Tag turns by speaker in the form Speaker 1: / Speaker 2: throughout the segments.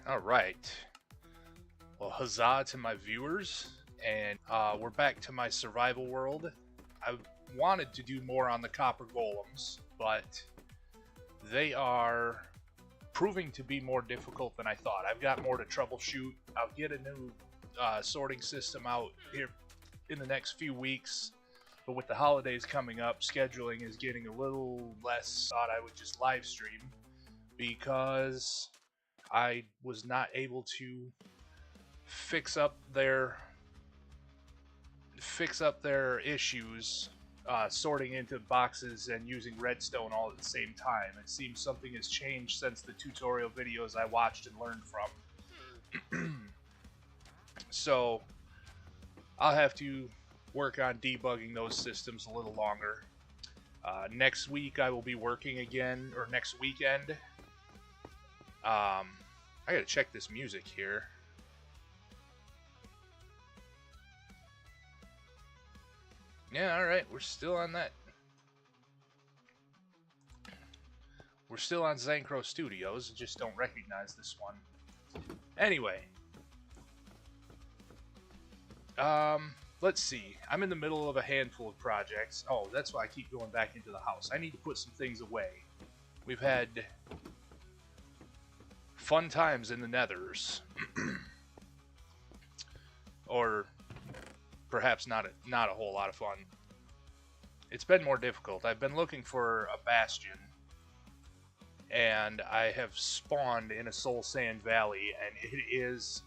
Speaker 1: All right. Well, huzzah to my viewers, and we're back to my survival world. I wanted to do more on the copper golems, but they are proving to be more difficult than I thought. I've got more to troubleshoot. I'll get a new sorting system out here in the next few weeks, but with the holidays coming up, scheduling is getting a little less. Thought I would just live stream because I was not able to fix up their issues sorting into boxes and using redstone all at the same time. It seems something has changed since the tutorial videos I watched and learned from. So I'll have to work on debugging those systems a little longer. Next week I will be working again, or next weekend. I gotta check this music here. Yeah, alright, we're still on that. We're still on Zancro Studios, just don't recognize this one. Anyway. Let's see. I'm in the middle of a handful of projects. Oh, that's why I keep going back into the house. I need to put some things away. We've had fun times in the nethers. Or perhaps not a whole lot of fun. It's been more difficult. I've been looking for a bastion, and I have spawned in a Soul Sand Valley, and it is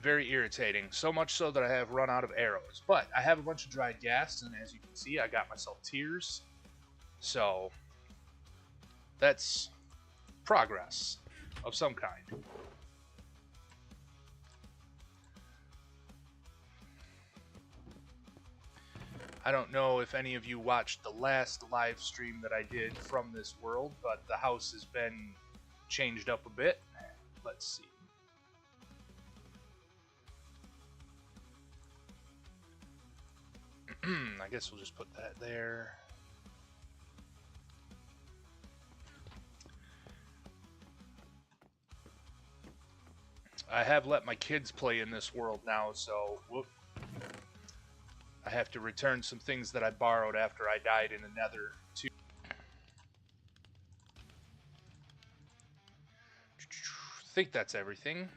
Speaker 1: very irritating. So much so that I have run out of arrows. But I have a bunch of dried gas, and as you can see, I got myself tears. So that's progress of some kind. I don't know if any of you watched the last live stream that I did from this world, but the house has been changed up a bit. Let's see. I guess we'll just put that there. I have let my kids play in this world now, so whoop. I have to return some things that I borrowed after I died in the nether too. I think that's everything.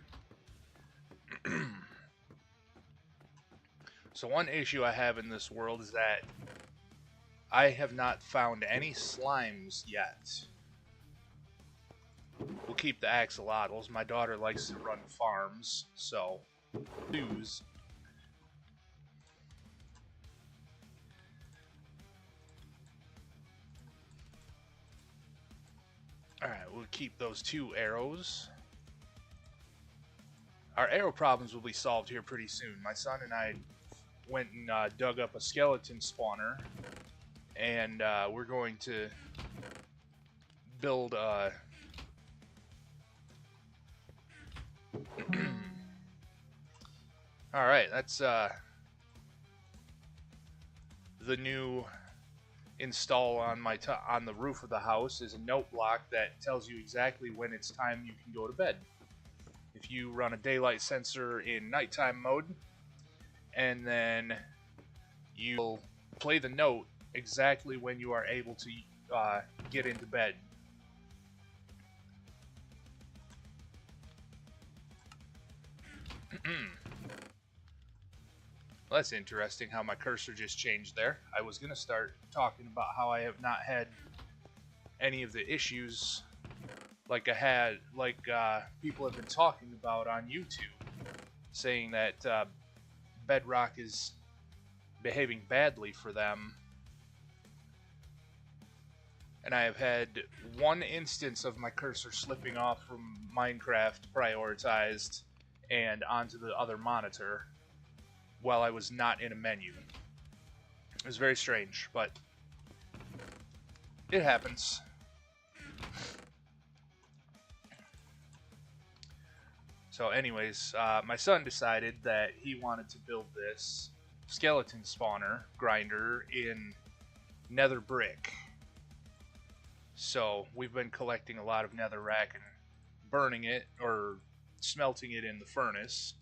Speaker 1: So one issue I have in this world is that I have not found any slimes yet. We'll keep the axolotls. My daughter likes to run farms, so use. Alright, we'll keep those 2 arrows. Our arrow problems will be solved here pretty soon. My son and I went and dug up a skeleton spawner, and we're going to build a Alright, that's the new install on my on the roof of the house is a note block that tells you exactly when it's time you can go to bed. If you run a daylight sensor in nighttime mode, and then you'll play the note exactly when you are able to get into bed. Well, that's interesting how my cursor just changed there. I was going to start talking about how I have not had any of the issues like I had, people have been talking about on YouTube, saying that Bedrock is behaving badly for them. And I have had one instance of my cursor slipping off from Minecraft prioritized and onto the other monitor while I was not in a menu. It was very strange, but it happens. So anyways, my son decided that he wanted to build this, skeleton spawner grinder in nether brick. So we've been collecting a lot of netherrack and burning it or smelting it in the furnace.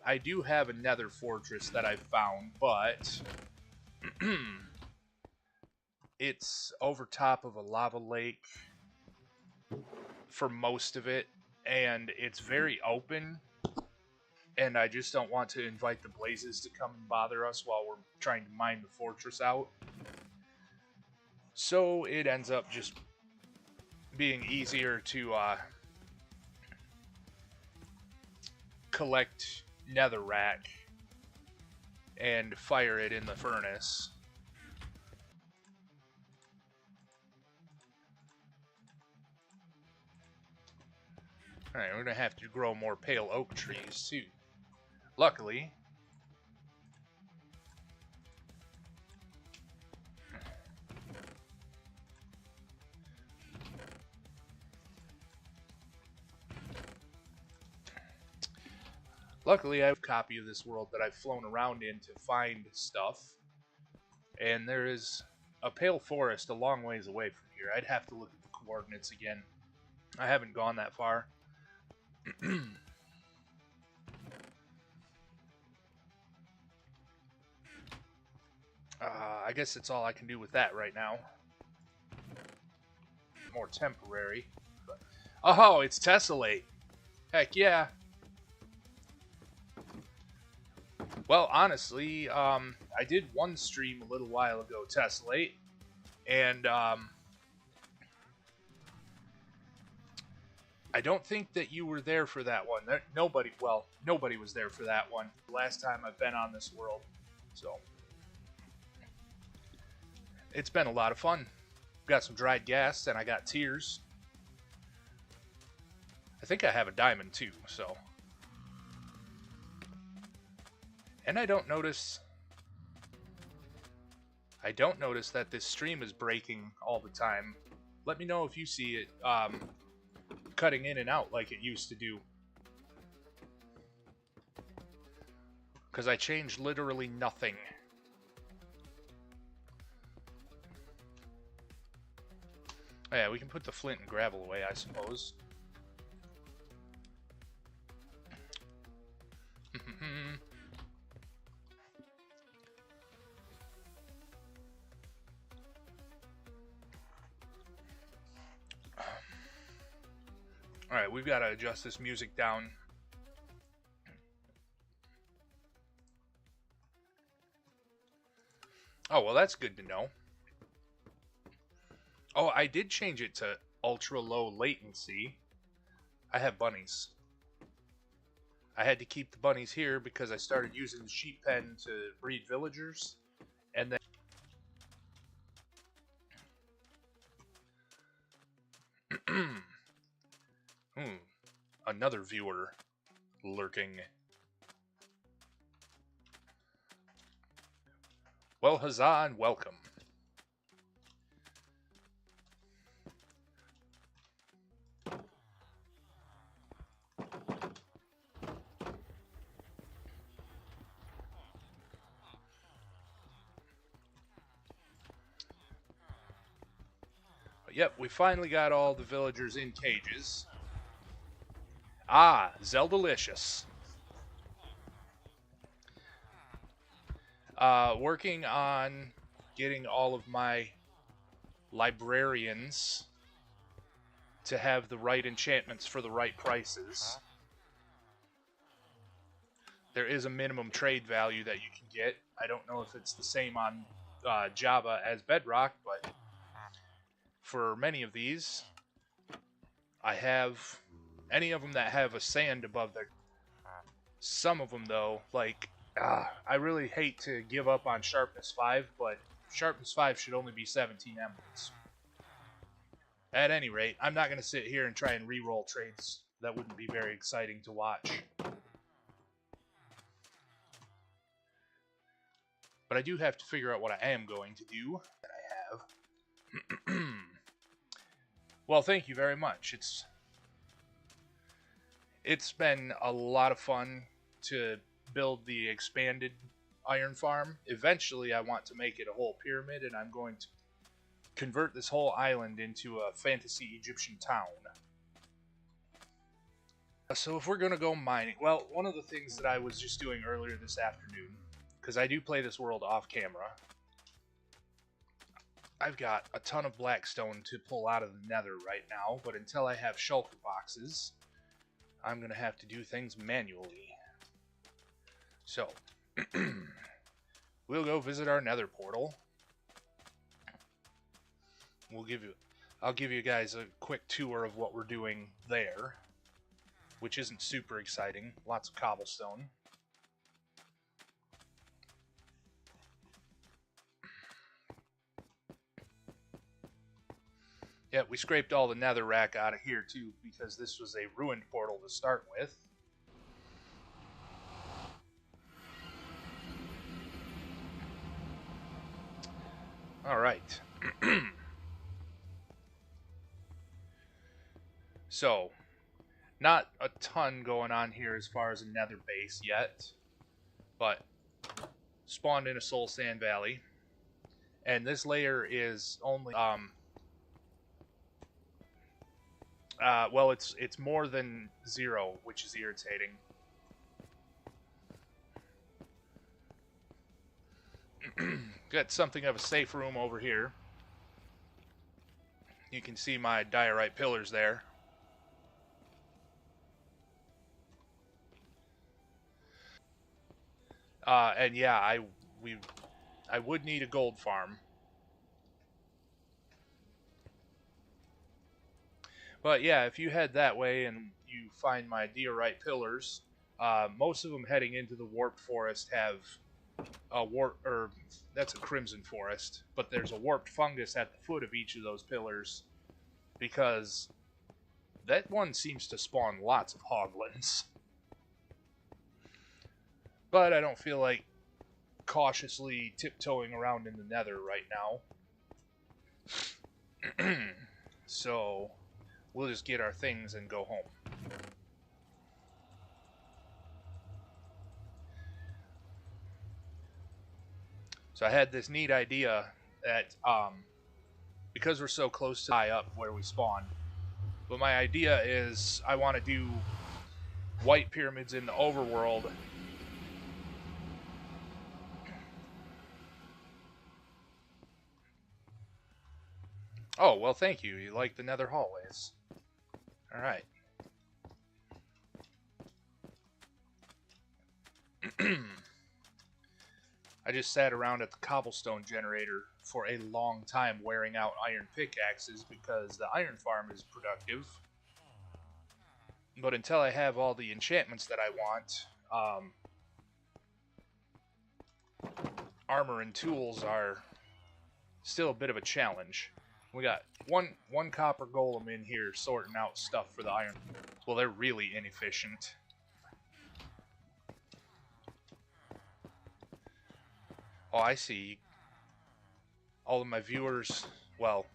Speaker 1: I do have a nether fortress that I've found, but it's over top of a lava lake for most of it, and it's very open, and I just don't want to invite the blazes to come and bother us while we're trying to mine the fortress out. So it ends up just being easier to collect netherrack and fire it in the furnace. Alright, we're going to have to grow more pale oak trees too. Luckily, I have a copy of this world that I've flown around in to find stuff. And there is a pale forest a long ways away from here. I'd have to look at the coordinates again. I haven't gone that far. I guess that's all I can do with that right now. More temporary. But... oh, it's tessellate. Heck yeah. Well, honestly, I did one stream a little while ago, tessellate, and I don't think that you were there for that one. Nobody was there for that one. Last time I've been on this world, so it's been a lot of fun. Got some dried gas, and I got tears. I think I have a diamond too, so. And I don't notice that this stream is breaking all the time. Let me know if you see it cutting in and out like it used to do. Because I changed literally nothing. Oh, yeah, we can put the flint and gravel away, I suppose. Alright, we've got to adjust this music down. Oh, well, that's good to know. Oh, I did change it to ultra low latency. I have bunnies. I had to keep the bunnies here because I started using the sheep pen to breed villagers. And then... another viewer lurking. Well, huzzah and welcome. But yep, we finally got all the villagers in cages. Ah, Zeldalicious. Working on getting all of my librarians to have the right enchantments for the right prices. There is a minimum trade value that you can get. I don't know if it's the same on Java as Bedrock, but for many of these, I have any of them that have a sand above their... Some of them, though, like... I really hate to give up on Sharpness 5, but Sharpness 5 should only be 17 emeralds. At any rate, I'm not going to sit here and try and re-roll trades. That wouldn't be very exciting to watch. But I do have to figure out what I am going to do. That I have. Well, thank you very much. it's been a lot of fun to build the expanded iron farm. Eventually, I want to make it a whole pyramid, and I'm going to convert this whole island into a fantasy Egyptian town. So if we're going to go mining, well, one of the things that I was just doing earlier this afternoon, because I do play this world off camera, I've got a ton of blackstone to pull out of the nether right now, but until I have shulker boxes, I'm going to have to do things manually. So, we'll go visit our nether portal. I'll give you guys a quick tour of what we're doing there, which isn't super exciting. Lots of cobblestone. Yeah, we scraped all the netherrack out of here too, because this was a ruined portal to start with. Alright. So, not a ton going on here as far as a nether base yet, but spawned in a soul sand valley. And this layer is only well, it's more than 0, which is irritating. Got something of a safe room over here. You can see my diorite pillars there. And yeah, I would need a gold farm. But yeah, if you head that way and you find my diorite pillars, most of them heading into the warped forest have a that's a crimson forest, but there's a warped fungus at the foot of each of those pillars, because that one seems to spawn lots of hoglins. But I don't feel like cautiously tiptoeing around in the nether right now. So we'll just get our things and go home. So I had this neat idea that because we're so close to high up where we spawn, but my idea is I want to do white pyramids in the overworld. Oh, well, thank you. You like the nether hallways. Alright. I just sat around at the cobblestone generator for a long time wearing out iron pickaxes because the iron farm is productive. But until I have all the enchantments that I want, armor and tools are still a bit of a challenge. We got one copper golem in here sorting out stuff for the iron. Well, they're really inefficient. Oh, I see. All of my viewers, well,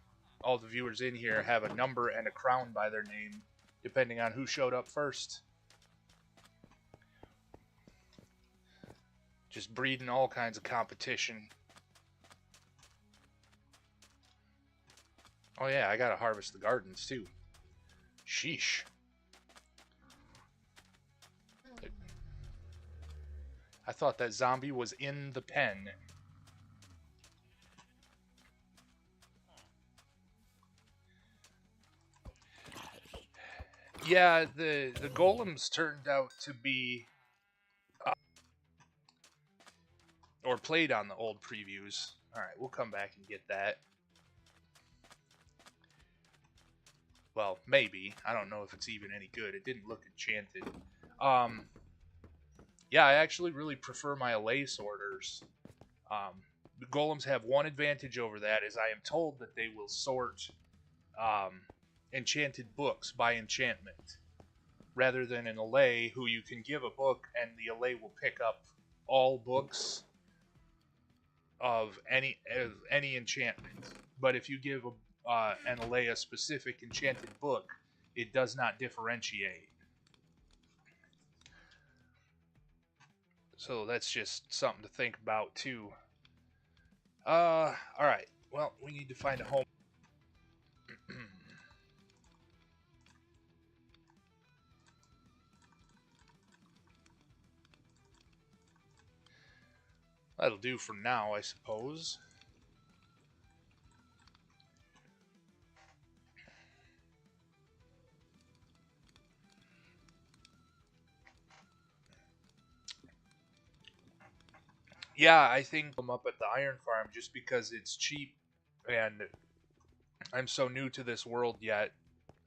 Speaker 1: all the viewers in here have a number and a crown by their name, depending on who showed up first. Just breeding all kinds of competition. Oh yeah, I gotta harvest the gardens too. Sheesh. I thought that zombie was in the pen. Yeah, the golems turned out to be or played on the old previews. Alright, we'll come back and get that. Well, maybe. I don't know if it's even any good. It didn't look enchanted. Yeah, I actually really prefer my allay sorters. The golems have one advantage over that, is I am told that they will sort enchanted books by enchantment, rather than an allay who you can give a book and the allay will pick up all books of any enchantment. But if you give an allay a specific enchanted book, it does not differentiate. So that's just something to think about too. Alright. Well, we need to find a home. That'll do for now, I suppose. Yeah, I think I'm up at the iron farm just because it's cheap and I'm so new to this world yet.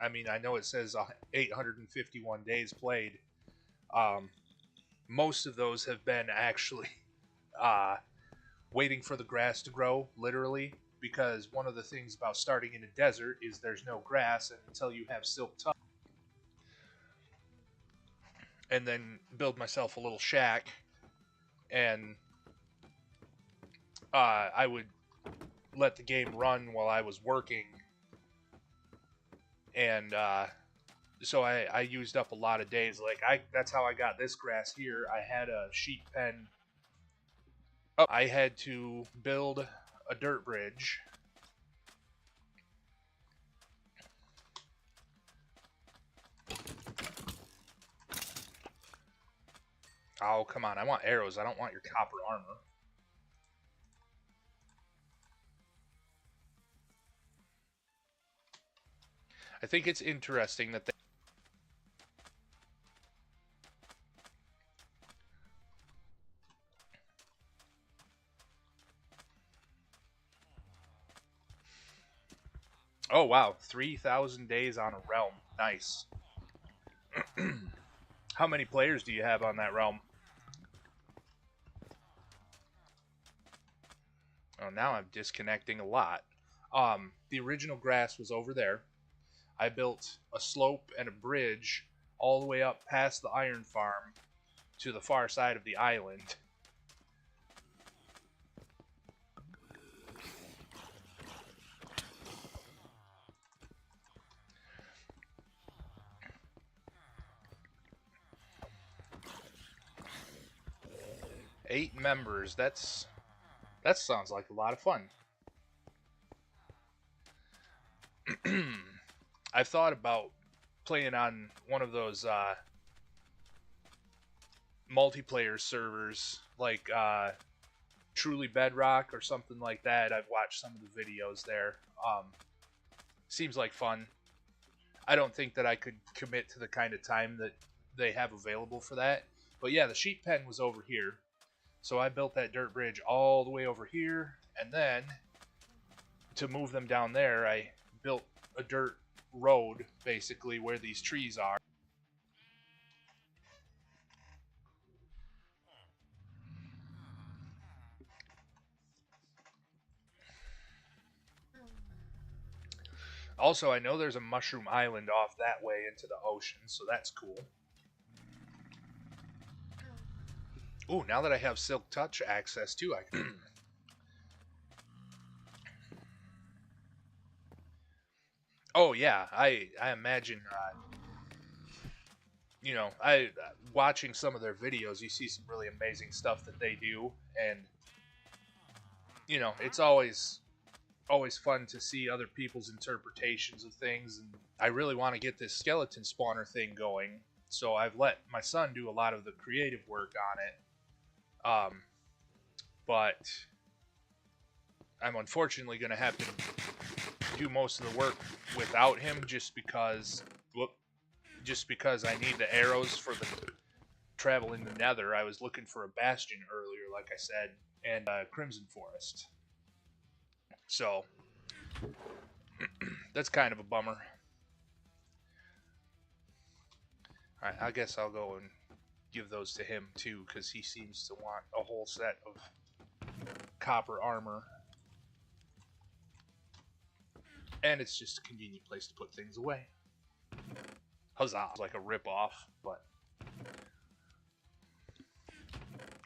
Speaker 1: I mean, I know it says 851 days played. Um, most of those have been actually uh, waiting for the grass to grow, literally, because one of the things about starting in a desert is there's no grass and until you have silk touch. And then build myself a little shack, and I would let the game run while I was working, and so I used up a lot of days. Like that's how I got this grass here. I had a sheep pen. I had to build a dirt bridge. Oh, come on. I want arrows. I don't want your copper armor. I think it's interesting that they... Oh, wow. 3,000 days on a realm. Nice. How many players do you have on that realm? Oh, now I'm disconnecting a lot. The original grass was over there. I built a slope and a bridge all the way up past the iron farm to the far side of the island. Eight members. That sounds like a lot of fun. I've thought about playing on one of those multiplayer servers, like Truly Bedrock or something like that. I've watched some of the videos there. Seems like fun. I don't think that I could commit to the kind of time that they have available for that. But yeah, the sheep pen was over here. So I built that dirt bridge all the way over here, and then to move them down there, I built a dirt road basically where these trees are. Also, I know there's a mushroom island off that way into the ocean, so that's cool. Ooh, now that I have Silk Touch access too, I can... Oh yeah, I imagine, you know, I watching some of their videos, you see some really amazing stuff that they do, and you know, it's always fun to see other people's interpretations of things, and I really want to get this skeleton spawner thing going, so I've let my son do a lot of the creative work on it. But I'm unfortunately going to have to do most of the work without him just because I need the arrows for the travel in the nether. I was looking for a bastion earlier, like I said, and Crimson Forest. So that's kind of a bummer. Alright, I guess I'll go and give those to him too, because he seems to want a whole set of copper armor. And it's just a convenient place to put things away. Huzzah! Like a rip-off, but...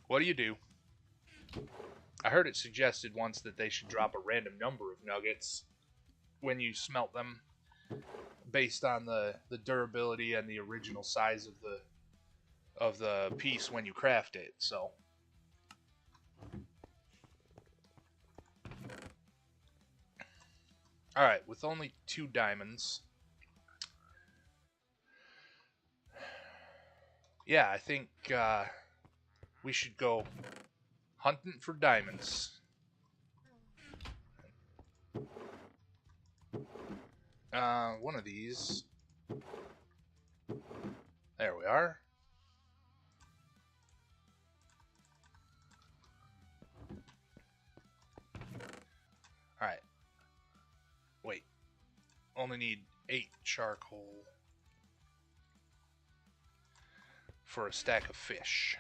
Speaker 1: What do you do? I heard it suggested once that they should drop a random number of nuggets when you smelt them, based on the durability and the original size of the piece when you craft it. So Alright, with only 2 diamonds. Yeah, I think we should go hunting for diamonds. One of these. There we are. Alright. Wait. Only need 8 charcoal for a stack of fish.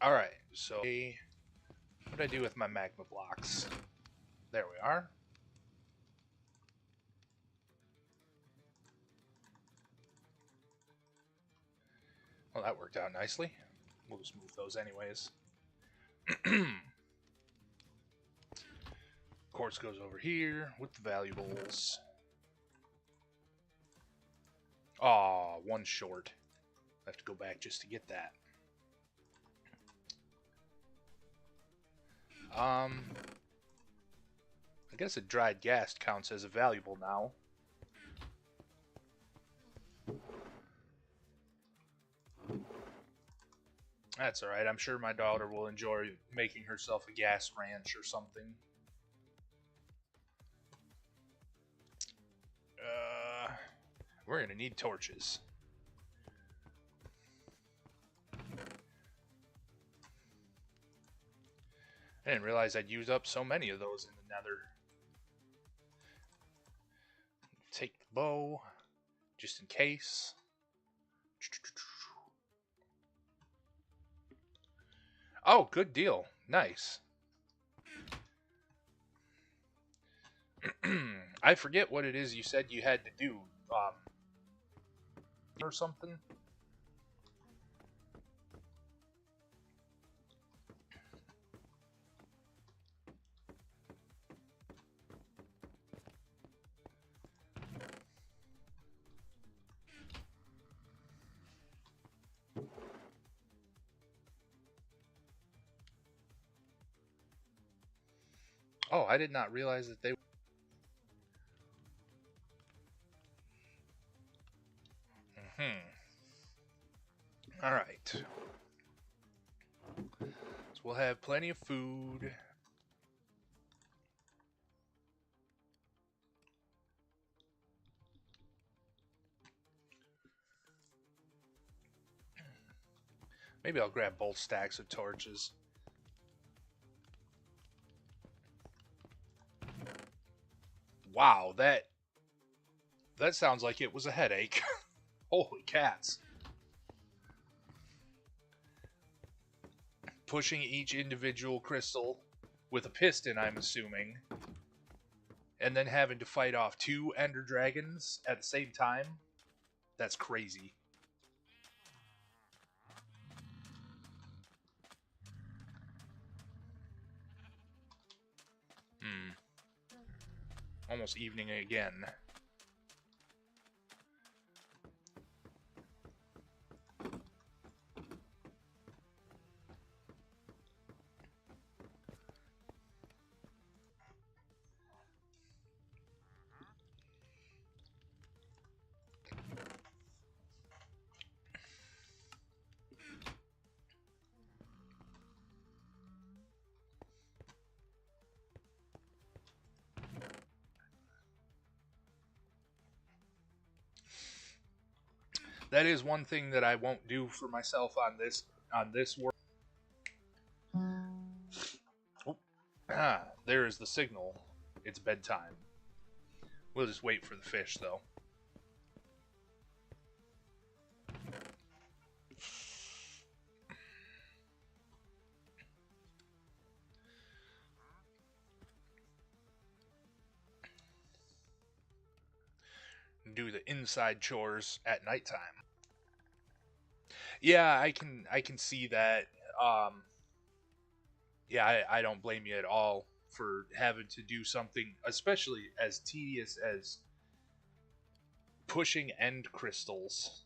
Speaker 1: Alright, so what did I do with my magma blocks? There we are. Well, that worked out nicely. We'll just move those anyways. Quartz goes over here with the valuables. Aw, one short. I have to go back just to get that. I guess a dried gas counts as a valuable now. That's alright. I'm sure my daughter will enjoy making herself a gas ranch or something. We're gonna need torches. I didn't realize I'd use up so many of those in the nether. Take the bow, just in case. Oh, good deal. Nice. I forget what it is you said you had to do. Or something. Oh, I did not realize that they... Alright. So we'll have plenty of food. Maybe I'll grab both stacks of torches. Wow, that sounds like it was a headache. Holy cats. Pushing each individual crystal with a piston, I'm assuming, and then having to fight off 2 ender dragons at the same time. That's crazy. Almost evening again. That is one thing that I won't do for myself on this world. Oh, there is the signal. It's bedtime. We'll just wait for the fish, though. Do the inside chores at nighttime. Yeah, I can see that. Yeah, I don't blame you at all for having to do something, especially as tedious as pushing end crystals.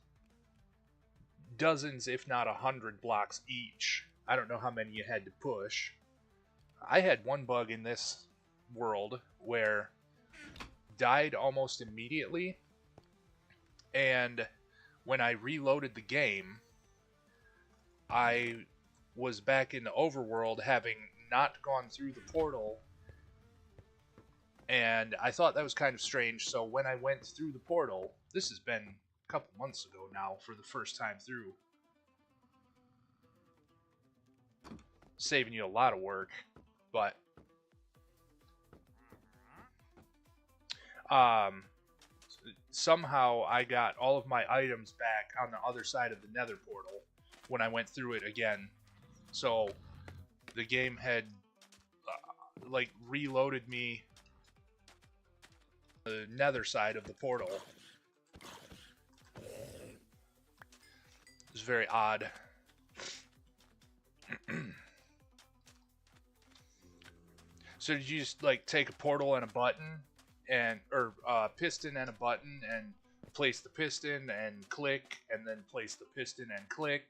Speaker 1: Dozens, if not 100 blocks each. I don't know how many you had to push. I had one bug in this world where died almost immediately, and when I reloaded the game, I was back in the overworld having not gone through the portal, and I thought that was kind of strange. So when I went through the portal, this has been a couple months ago now for the first time through, saving you a lot of work, but somehow I got all of my items back on the other side of the nether portal when I went through it again. So the game had like reloaded me the nether side of the portal. It was very odd. So did you just like take a portal and a button and or piston and a button and place the piston and click and then place the piston and click?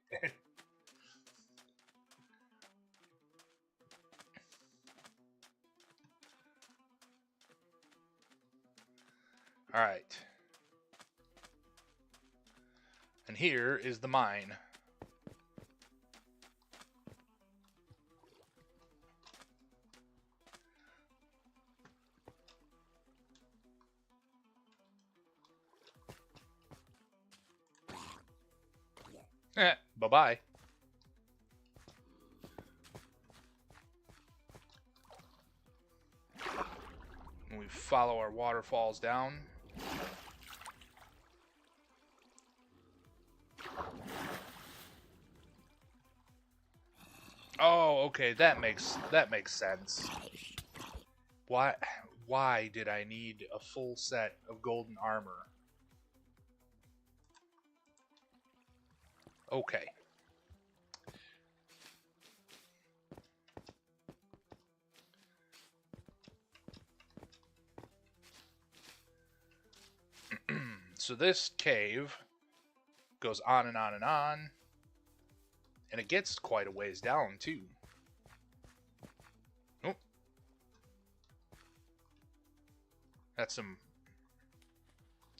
Speaker 1: All right. And here is the mine. Bye-bye. We follow our waterfalls down. Oh, okay, that makes sense. Why did I need a full set of golden armor? Okay. So this cave goes on and on and on. And it gets quite a ways down, too. Oh. That's some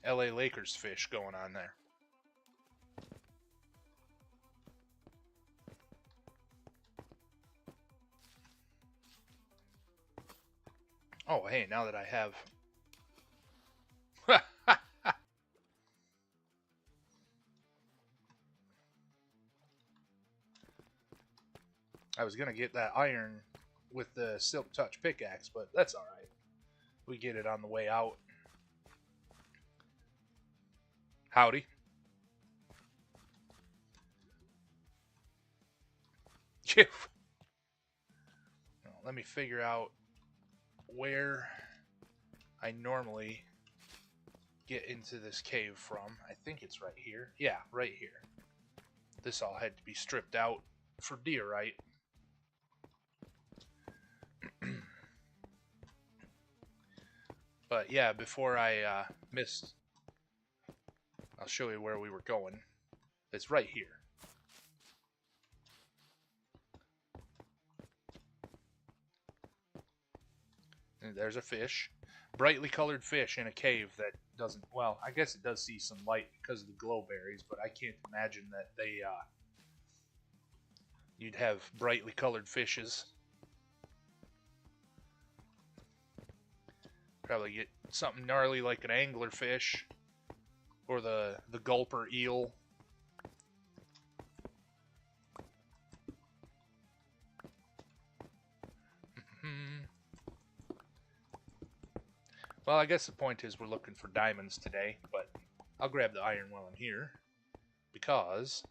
Speaker 1: LA Lakers fish going on there. Oh, hey, now that I have... I was going to get that iron with the Silk Touch pickaxe, but that's alright. We get it on the way out. Howdy. Let me figure out where I normally get into this cave from. I think it's right here. Yeah, right here. This all had to be stripped out for diorite. But yeah, before I missed, I'll show you where we were going. It's right here. And there's a fish. Brightly colored fish in a cave that doesn't... Well, I guess it does see some light because of the glowberries, but I can't imagine that they... you'd have brightly colored fishes. Probably get something gnarly like an anglerfish or the gulper eel. Well, I guess the point is we're looking for diamonds today, but I'll grab the iron while I'm here because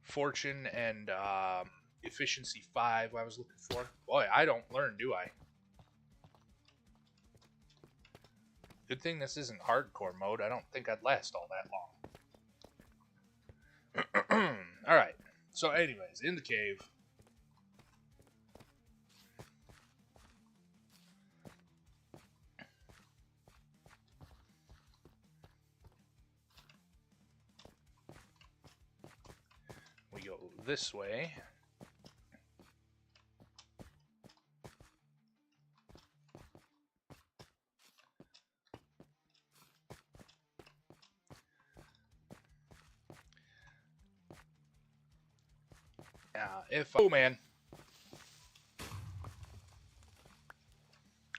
Speaker 1: fortune and efficiency 5 I was looking for. Boy, I don't learn, do I? Good thing this isn't hardcore mode. I don't think I'd last all that long. Alright, so anyways, in the cave. this way. Oh man,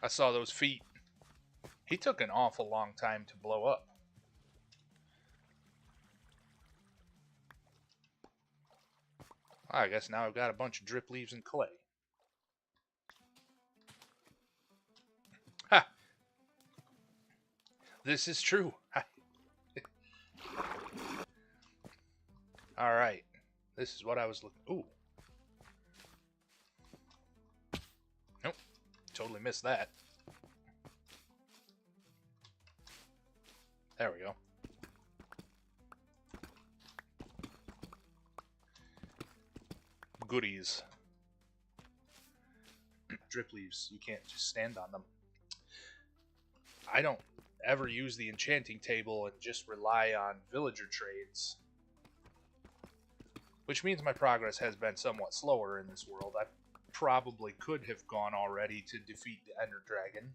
Speaker 1: I saw those feet. He took an awful long time to blow up. I guess now I've got a bunch of drip leaves and clay. Ha! This is true. Alright. This is what I was looking... Ooh. Nope. Totally missed that. There we go. Goodies. Drip leaves. You can't just stand on them. I don't ever use the enchanting table and just rely on villager trades. Which means my progress has been somewhat slower in this world. I probably could have gone already to defeat the Ender Dragon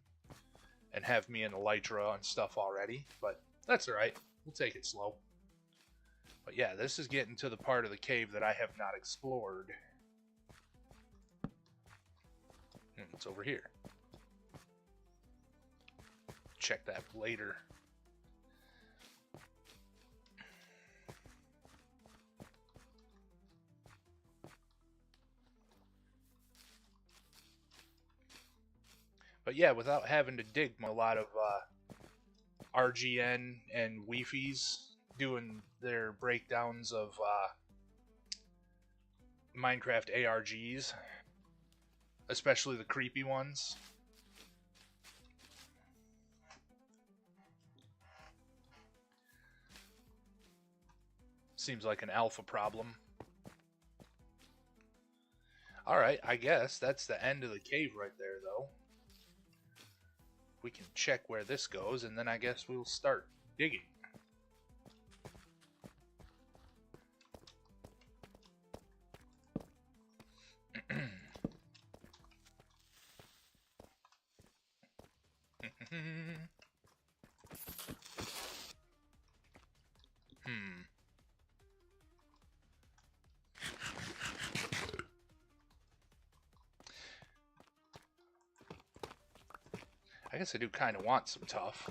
Speaker 1: and have me an Elytra and stuff already, but that's alright. We'll take it slow. But yeah, this is getting to the part of the cave that I have not explored. It's over here. Check that later. But yeah, without having to dig a lot of RGN and Wi-Fi's doing their breakdowns of Minecraft ARGs, especially the creepy ones. Seems like an alpha problem. Alright, I guess that's the end of the cave right there, though. We can check where this goes, and then I guess we'll start digging. I guess I do kind of want some tough.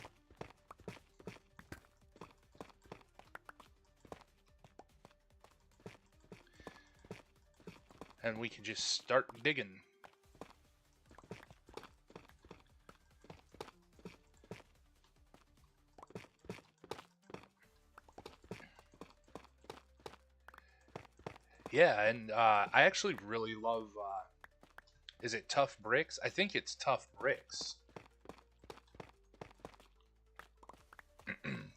Speaker 1: And we can just start digging. Yeah, and I actually really love, is it Tough Bricks? I think it's Tough Bricks.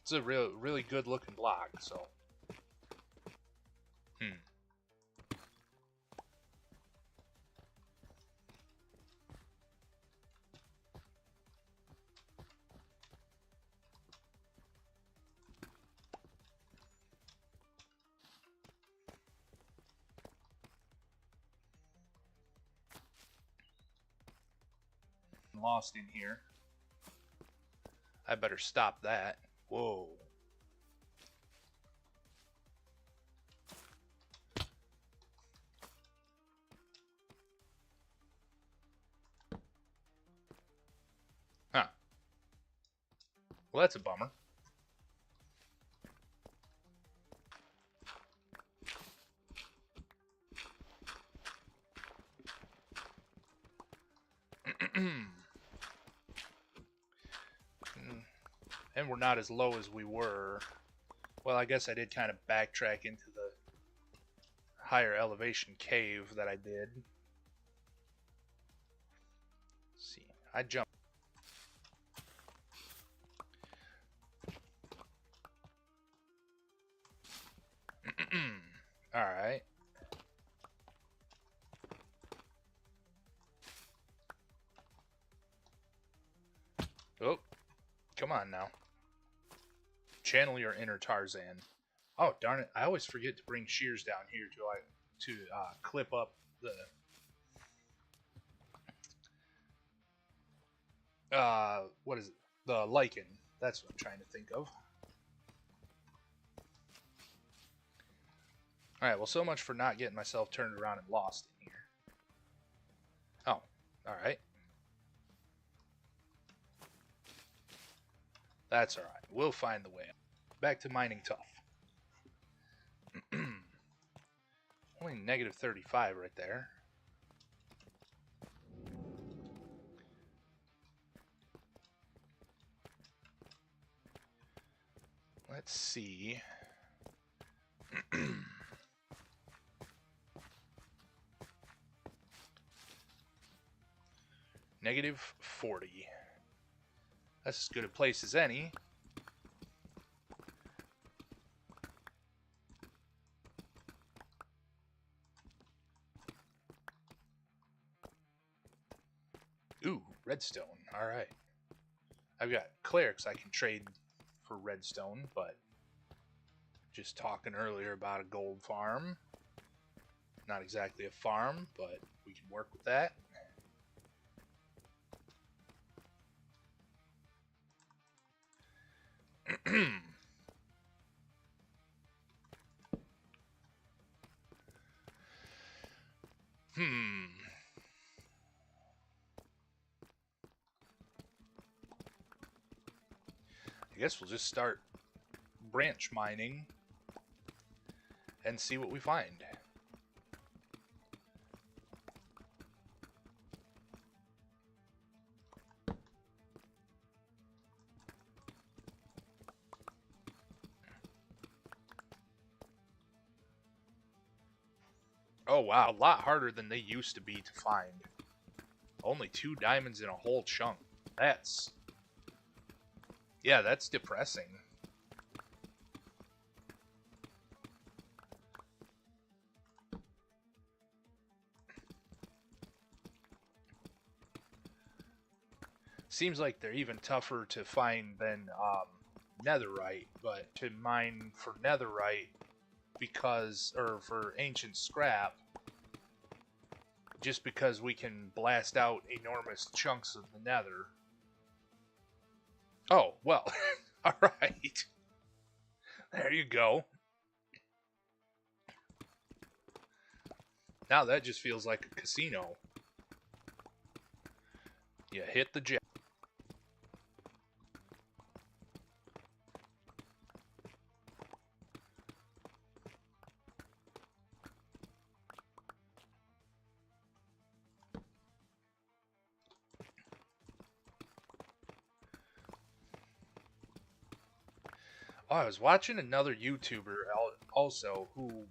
Speaker 1: It's a really good looking block, so. Lost in here. I better stop that. Whoa. Huh. Well, that's a bummer. And we're not as low as we were. Well, I guess I did kind of backtrack into the higher elevation cave that I did. Let's see, I jumped. Alright. Oh, come on now. Channel your inner Tarzan. Oh, darn it. I always forget to bring shears down here, do I? to clip up the what is it? The lichen. That's what I'm trying to think of. All right. Well, so much for not getting myself turned around and lost in here. Oh, all right. That's all right. We'll find the way. Back to mining tough. Only negative 35 right there. Let's see. Negative 40. That's as good a place as any. Ooh, redstone. Alright. I've got clerics I can trade for redstone, but just talking earlier about a gold farm. Not exactly a farm, but we can work with that. I guess we'll just start branch mining and see what we find. Oh wow, a lot harder than they used to be to find. Only 2 diamonds in a whole chunk. That's... yeah, that's depressing. Seems like they're even tougher to find than netherite, but to mine for netherite because, or for ancient scrap, just because we can blast out enormous chunks of the nether. Oh, well, alright. There you go. Now that just feels like a casino. You hit the jack. Oh, I was watching another YouTuber also who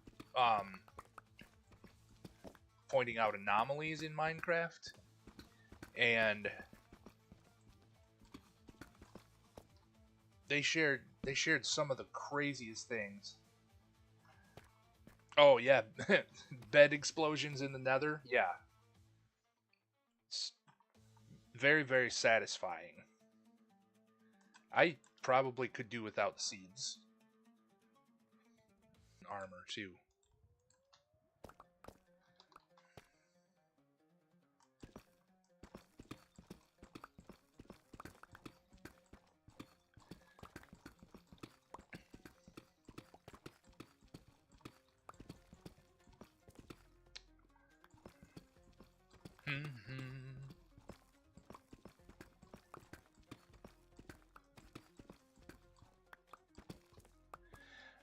Speaker 1: pointing out anomalies in Minecraft, and they shared some of the craziest things. Oh yeah, bed explosions in the nether. Yeah, it's very, very satisfying. I probably could do without the seeds. Armor too.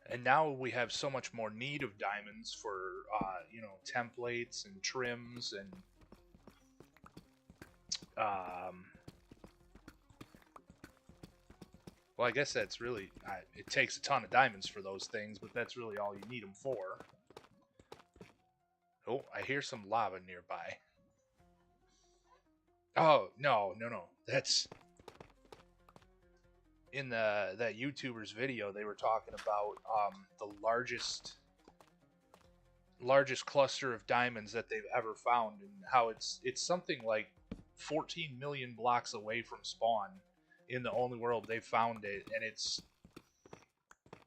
Speaker 1: And now we have so much more need of diamonds for, you know, templates and trims and, well, I guess that's really, it takes a ton of diamonds for those things, but that's really all you need them for. Oh, I hear some lava nearby. Oh, no. That's... in that YouTuber's video, they were talking about the largest cluster of diamonds that they've ever found, and how it's something like 14 million blocks away from spawn in the only world they've found it, and it's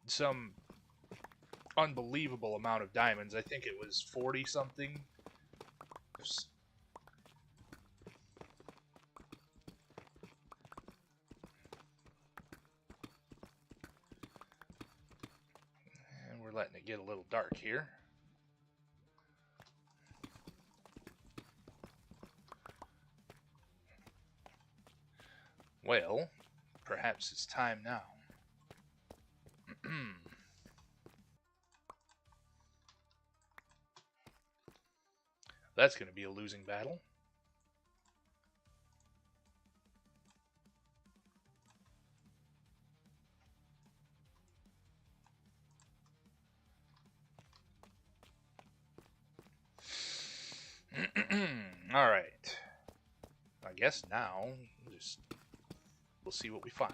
Speaker 1: some unbelievable amount of diamonds. I think it was 40 something. And we're letting it get a little dark here. Well, perhaps it's time now. That's going to be a losing battle. Alright. I guess now, we'll see what we find.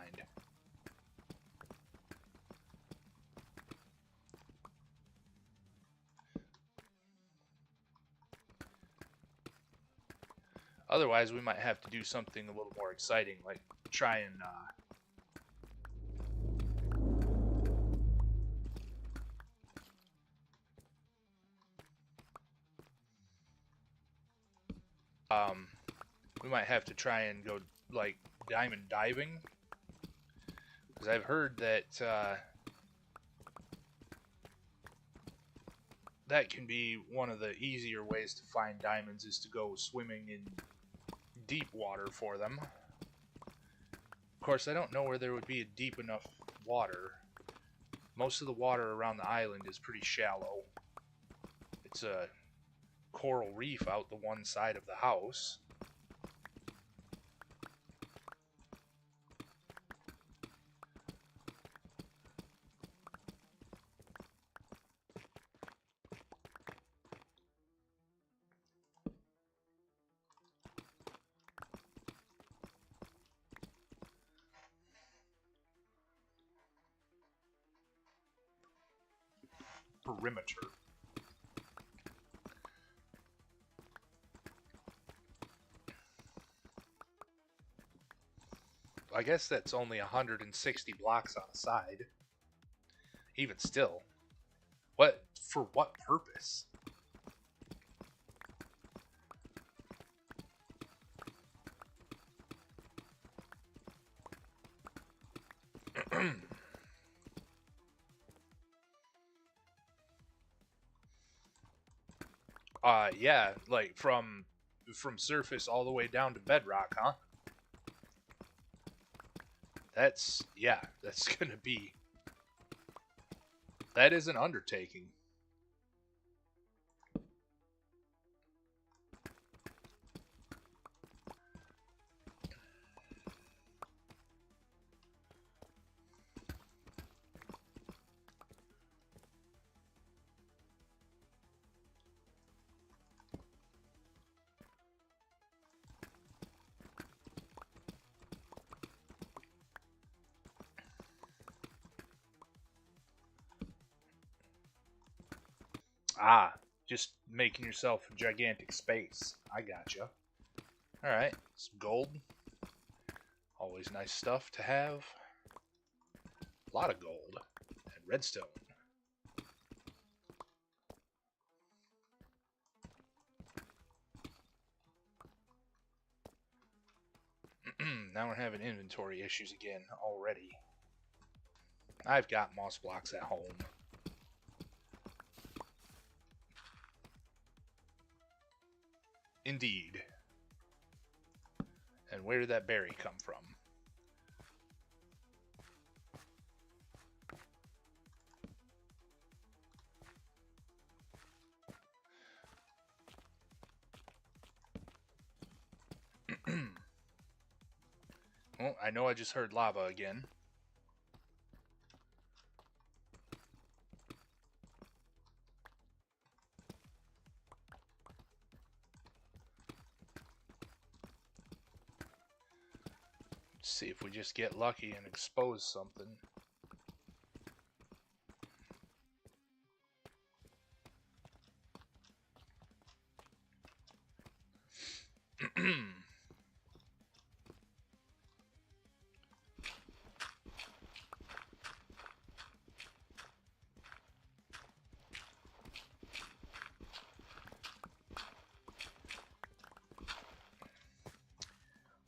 Speaker 1: Otherwise, we might have to do something a little more exciting, like try and we might have to try and go like diamond diving, because I've heard that that can be one of the easier ways to find diamonds, is to go swimming in deep water for them. Of course, I don't know where there would be a deep enough water. Most of the water around the island is pretty shallow. It's a coral reef out the one side of the house. Perimeter. I guess that's only 160 blocks on a side. Even still. What? For what purpose? Yeah, like from surface all the way down to bedrock, huh? That's gonna be, that is an undertaking. Ah, just making yourself a gigantic space. I gotcha. Alright, some gold. Always nice stuff to have. A lot of gold. And redstone. Now we're having inventory issues again already. I've got moss blocks at home. Indeed. And where did that berry come from? Well, I know I just heard lava again. Let's see if we just get lucky and expose something.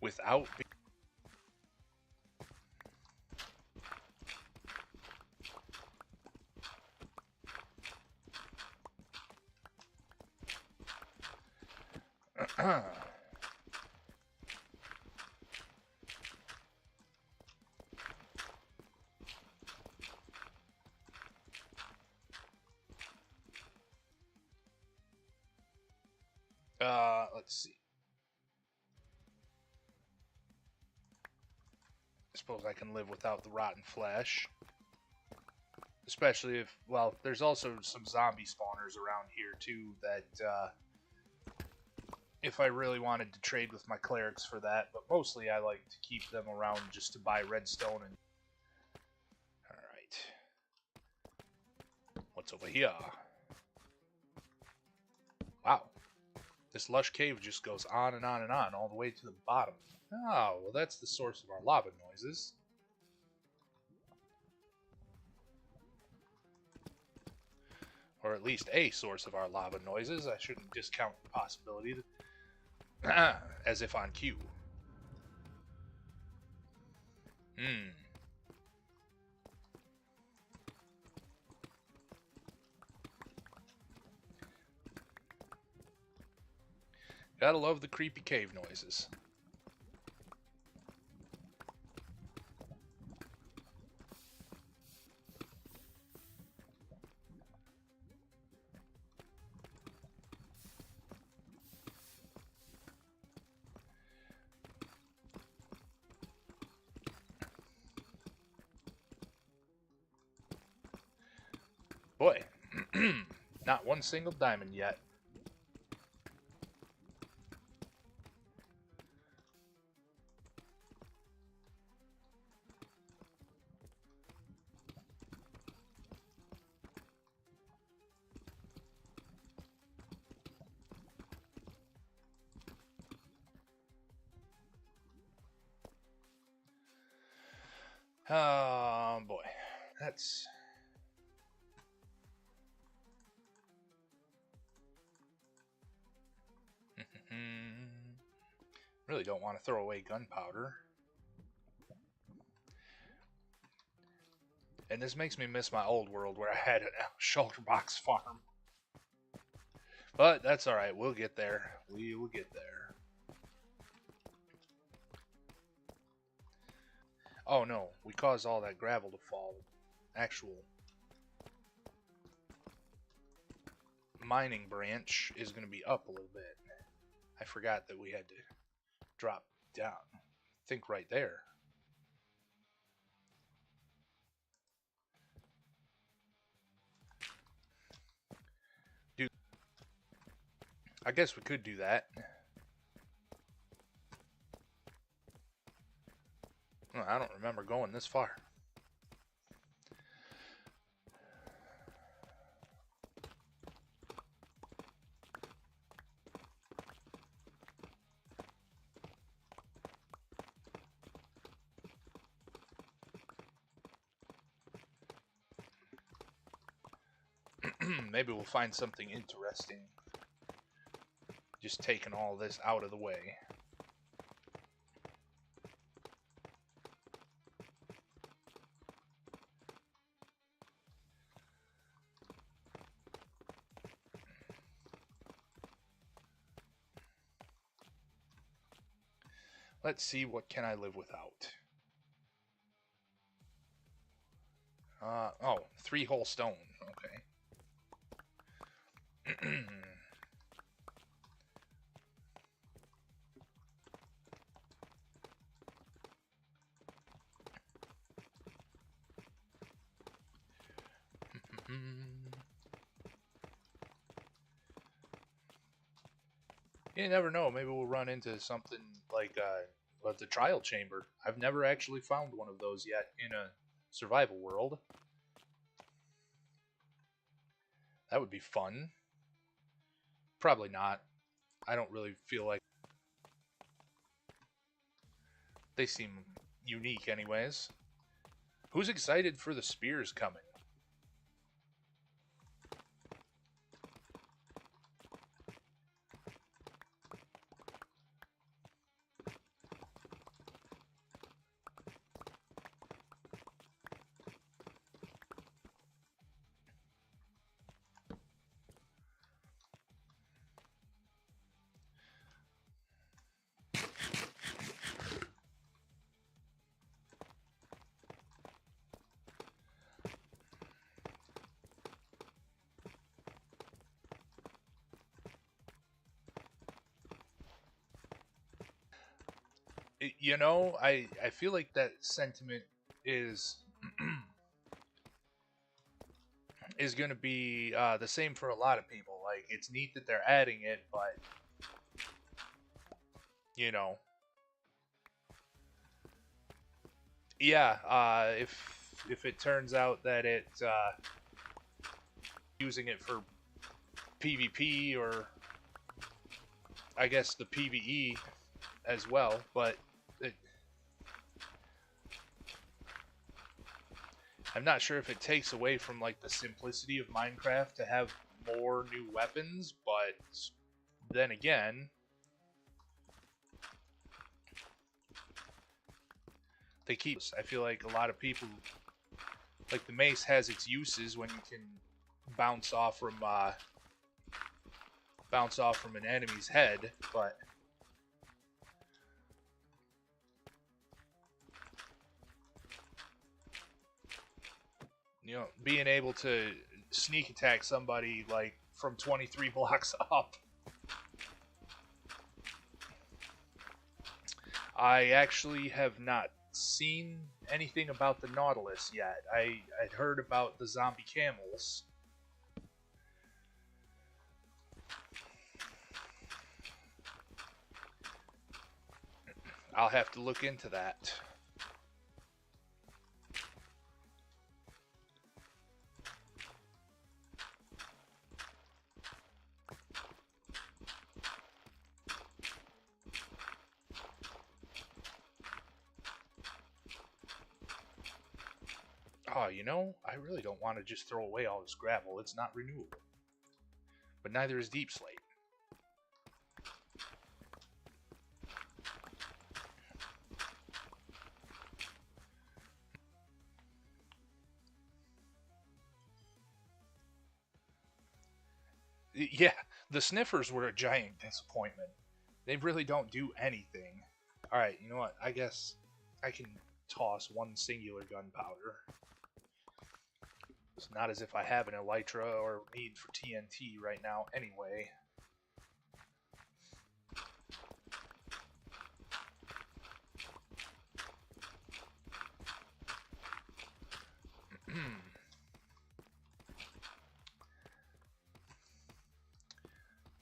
Speaker 1: without being... let's see. I suppose I can live without the rotten flesh. Especially if, well, there's also some zombie spawners around here too that, if I really wanted to trade with my clerics for that, but mostly I like to keep them around just to buy redstone and... Alright. What's over here? Wow. This lush cave just goes on and on and on, all the way to the bottom. Oh, well that's the source of our lava noises. Or at least a source of our lava noises. I shouldn't discount the possibility that... as if on cue. Gotta love the creepy cave noises. Boy, not one single diamond yet. Oh boy, that's... Really don't want to throw away gunpowder. And this makes me miss my old world where I had a shulker box farm. But that's alright, we'll get there. We will get there. Oh no, we caused all that gravel to fall. Actual mining branch is going to be up a little bit. I forgot that we had to drop down. I think right there. Dude, I guess we could do that. I don't remember going this far. Maybe we'll find something interesting. Just taking all this out of the way. Let's see, what can I live without? Oh, 3 whole stone. Okay. You never know, maybe we'll run into something like the trial chamber. I've never actually found one of those yet in a survival world. That would be fun. Probably not. I don't really feel like... They seem unique anyways. Who's excited for the spears coming? You know, I feel like that sentiment is is going to be the same for a lot of people. Like, it's neat that they're adding it, but you know, yeah. If it turns out that it using it for PvP or I guess the PvE as well, but it, I'm not sure if it takes away from like the simplicity of Minecraft to have more new weapons, but then again, they keep. I feel like a lot of people like the mace has its uses when you can bounce off from an enemy's head, but you know, being able to sneak attack somebody like from 23 blocks up. I actually have not seen anything about the Nautilus yet. I'd heard about the zombie camels. I'll have to look into that. Oh, you know, I really don't want to just throw away all this gravel. It's not renewable. But neither is deep slate. Yeah, the sniffers were a giant disappointment. They really don't do anything. Alright, you know what? I guess I can toss one singular gunpowder. It's not as if I have an elytra or need for TNT right now anyway.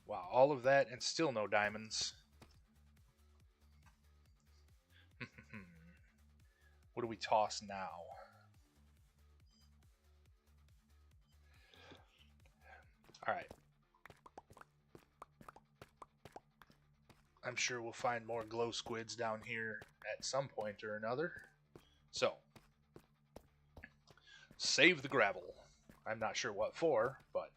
Speaker 1: Wow, all of that and still no diamonds. What do we toss now? Alright. I'm sure we'll find more glow squids down here at some point or another. So, save the gravel. I'm not sure what for, but...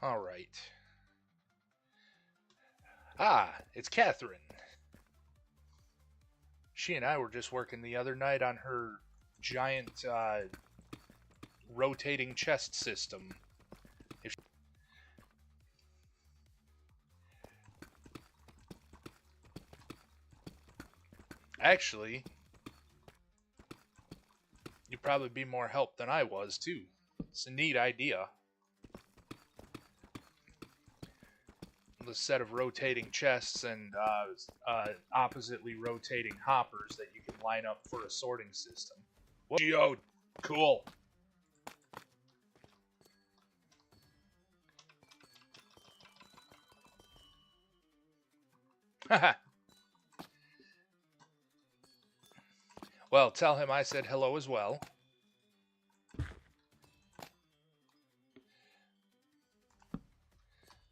Speaker 1: Alright. Ah, it's Catherine. She and I were just working the other night on her giant rotating chest system. Actually, you'd probably be more help than I was, too. It's a neat idea. The set of rotating chests and oppositely rotating hoppers that you can line up for a sorting system. Geo, cool. Haha. Well, tell him I said hello as well.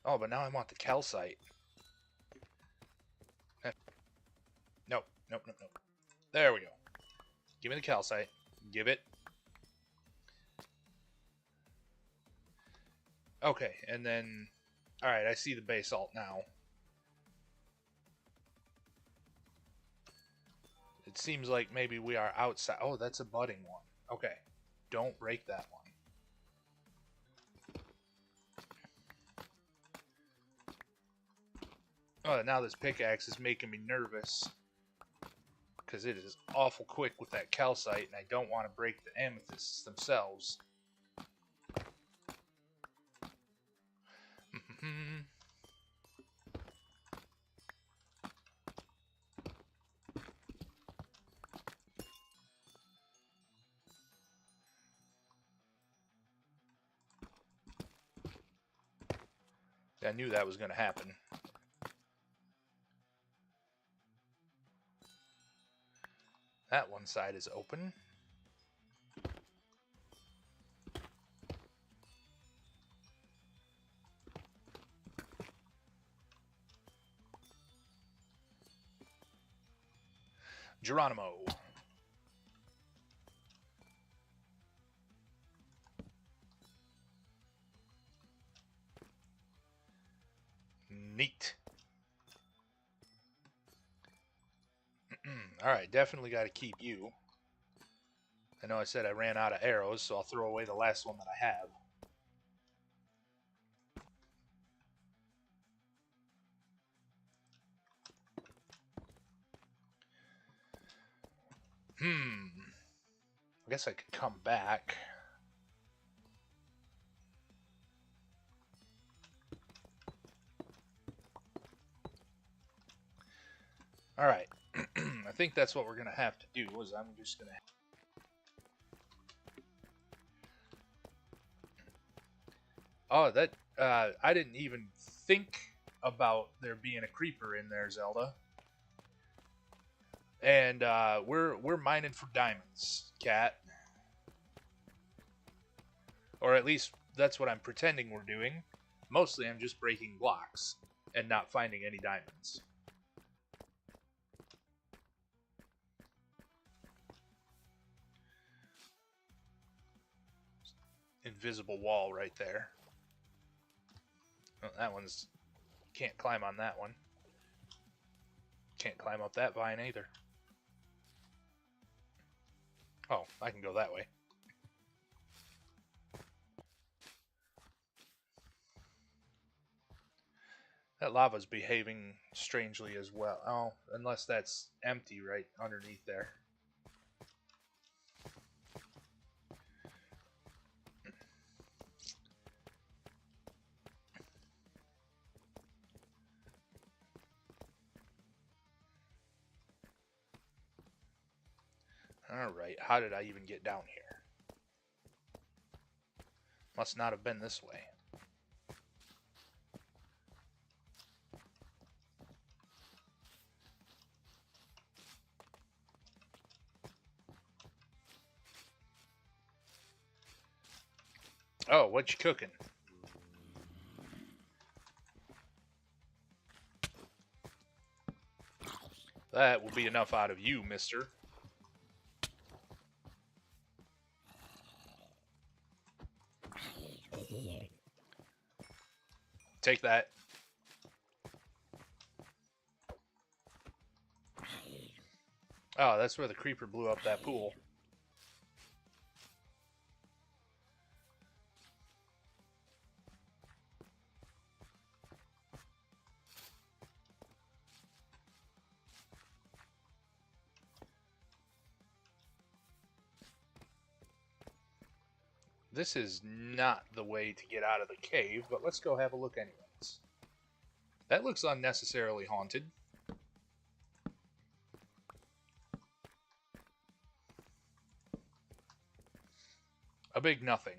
Speaker 1: Oh, but now I want the calcite. Nope, nope, nope, nope. There we go. Give me the calcite. Give it. Okay, and then... Alright, I see the basalt now. It seems like maybe we are outside. Oh, that's a budding one. Okay, don't break that one. Oh, now this pickaxe is making me nervous. Because it is awful quick with that calcite, and I don't want to break the amethysts themselves. I knew that was going to happen. That one side is open. Geronimo. Neat. Alright, definitely got to keep you. I know I said I ran out of arrows, so I'll throw away the last one that I have. I guess I could come back. Alright. I think that's what we're going to have to do, is I'm just going to... Oh, that... I didn't even think about there being a creeper in there, Zelda. And we're mining for diamonds, cat. Or at least that's what I'm pretending we're doing. Mostly I'm just breaking blocks and not finding any diamonds. Invisible wall right there. Oh, that one's... Can't climb on that one. Can't climb up that vine either. Oh, I can go that way. That lava's behaving strangely as well. Oh, unless that's empty right underneath there. Alright, how did I even get down here? Must not have been this way. Oh, what you cooking? That will be enough out of you, mister. Take that. Oh, that's where the creeper blew up that pool. This is not the way to get out of the cave, but let's go have a look anyways. That looks unnecessarily haunted. A big nothing.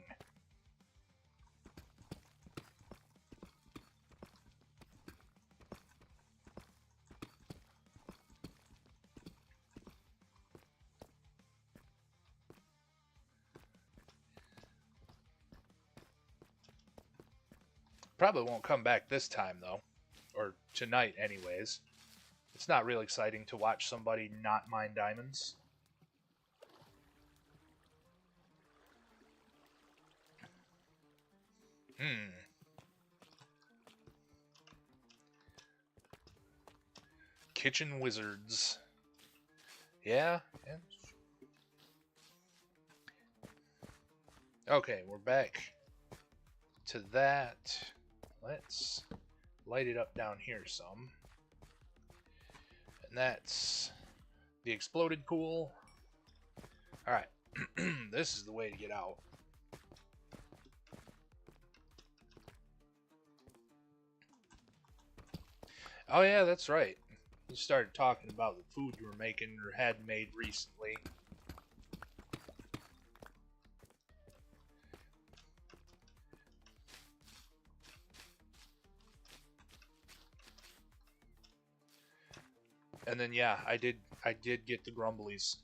Speaker 1: Probably won't come back this time, though. Or tonight, anyways. It's not real exciting to watch somebody not mine diamonds. Kitchen wizards. Yeah. Okay, we're back to that. Let's light it up down here some. And that's the exploded pool. Alright. This is the way to get out. Oh yeah, that's right. You started talking about the food you were making or had made recently. And then yeah, I did get the grumblies.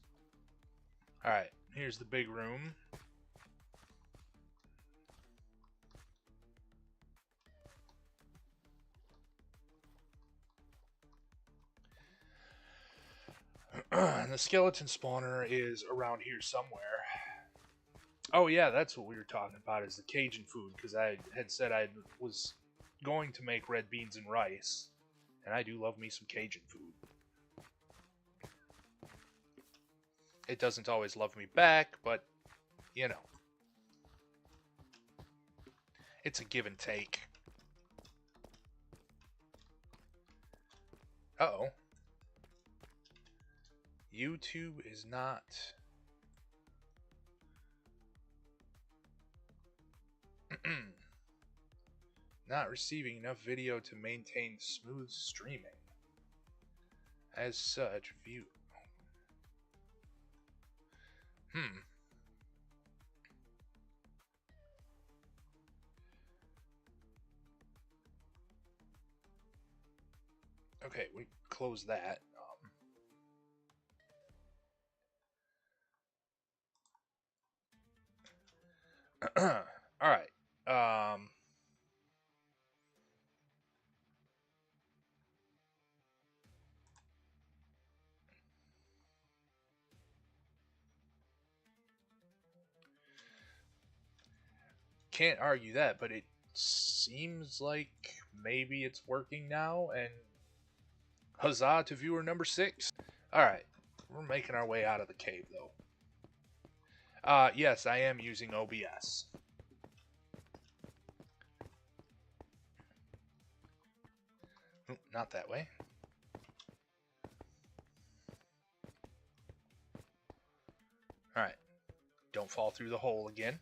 Speaker 1: Alright, here's the big room. And the skeleton spawner is around here somewhere. Oh yeah, that's what we were talking about, is the Cajun food, because I had said I was going to make red beans and rice, and I do love me some Cajun food. It doesn't always love me back, but, you know. It's a give and take. Uh-oh. YouTube is not... not receiving enough video to maintain smooth streaming. As such, view... Okay, we close that. Alright. Can't argue that, but it seems like maybe it's working now, and huzzah to viewer number 6. Alright, we're making our way out of the cave, though. Yes, I am using OBS. Ooh, not that way. Alright, don't fall through the hole again.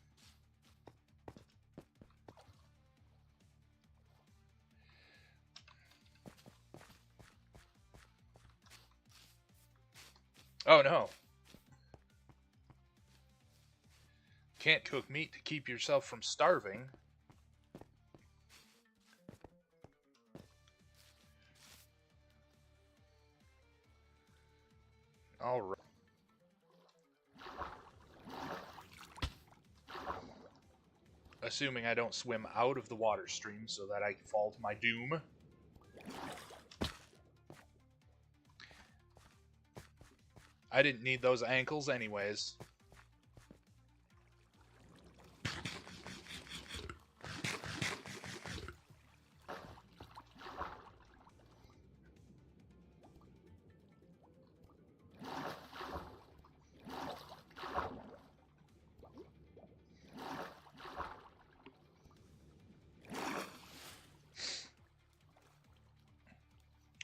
Speaker 1: Oh no. Can't cook meat to keep yourself from starving. Alright. Assuming I don't swim out of the water stream so that I fall to my doom. I didn't need those ankles anyways.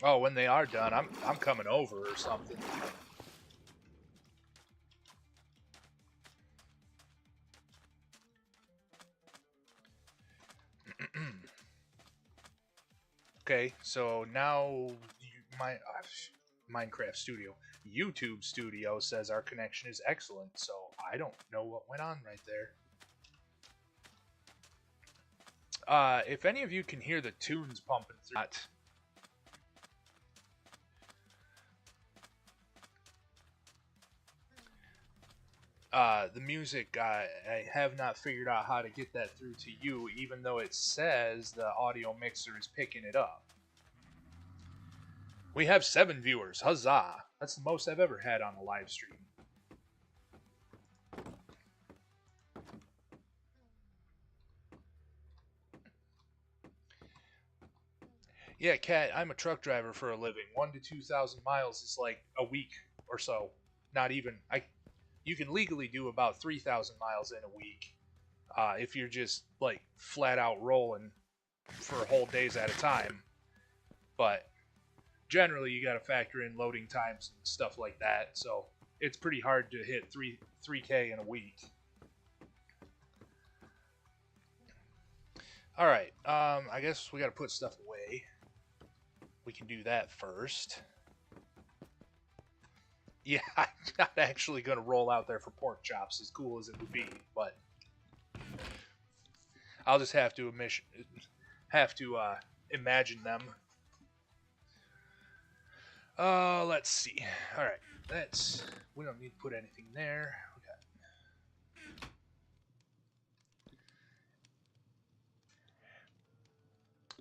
Speaker 1: Oh, when they are done, I'm coming over or something. Okay, so now my Minecraft Studio, YouTube Studio says our connection is excellent. So I don't know what went on right there. If any of you can hear the tunes pumping through that. The music, I have not figured out how to get that through to you, even though it says the audio mixer is picking it up. We have 7 viewers. Huzzah! That's the most I've ever had on a live stream. Yeah, Kat, I'm a truck driver for a living. 1,000 to 2,000 miles is like a week or so. Not even. You can legally do about 3,000 miles in a week if you're just like flat out rolling for whole days at a time. But generally you got to factor in loading times and stuff like that. So it's pretty hard to hit 3K in a week. All right, I guess we got to put stuff away. We can do that first. Yeah, I'm not actually going to roll out there for pork chops, as cool as it would be, but I'll just have to imagine them. Let's see. All right, we don't need to put anything there.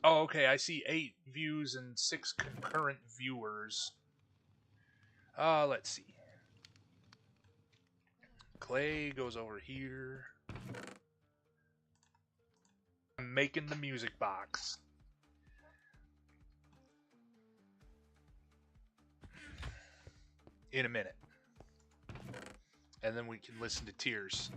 Speaker 1: Oh, okay, I see 8 views and 6 concurrent viewers. Let's see. Clay goes over here. I'm making the music box. In a minute. And then we can listen to Tears.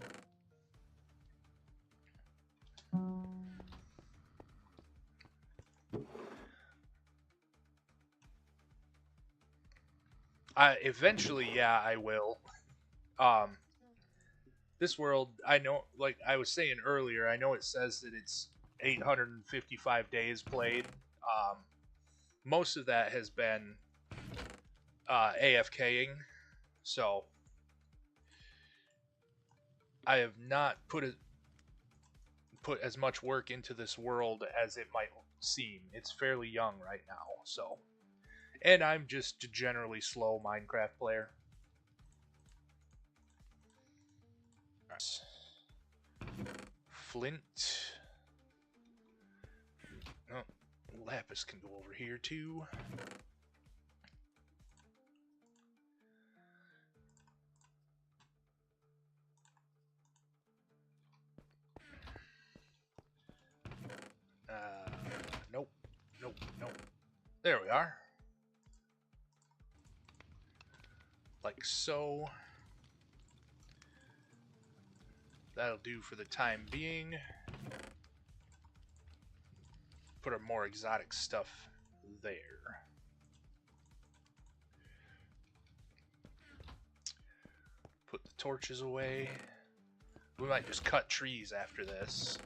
Speaker 1: Eventually, yeah, I will. This world, I know, like I was saying earlier, I know it says that it's 855 days played. Most of that has been AFKing, so I have not put as much work into this world as it might seem. It's fairly young right now, so. And I'm just a generally slow Minecraft player. Flint. Oh, lapis can go over here too. Nope. Nope. Nope. There we are. Like so. That'll do for the time being. Put our more exotic stuff there. Put the torches away. We might just cut trees after this.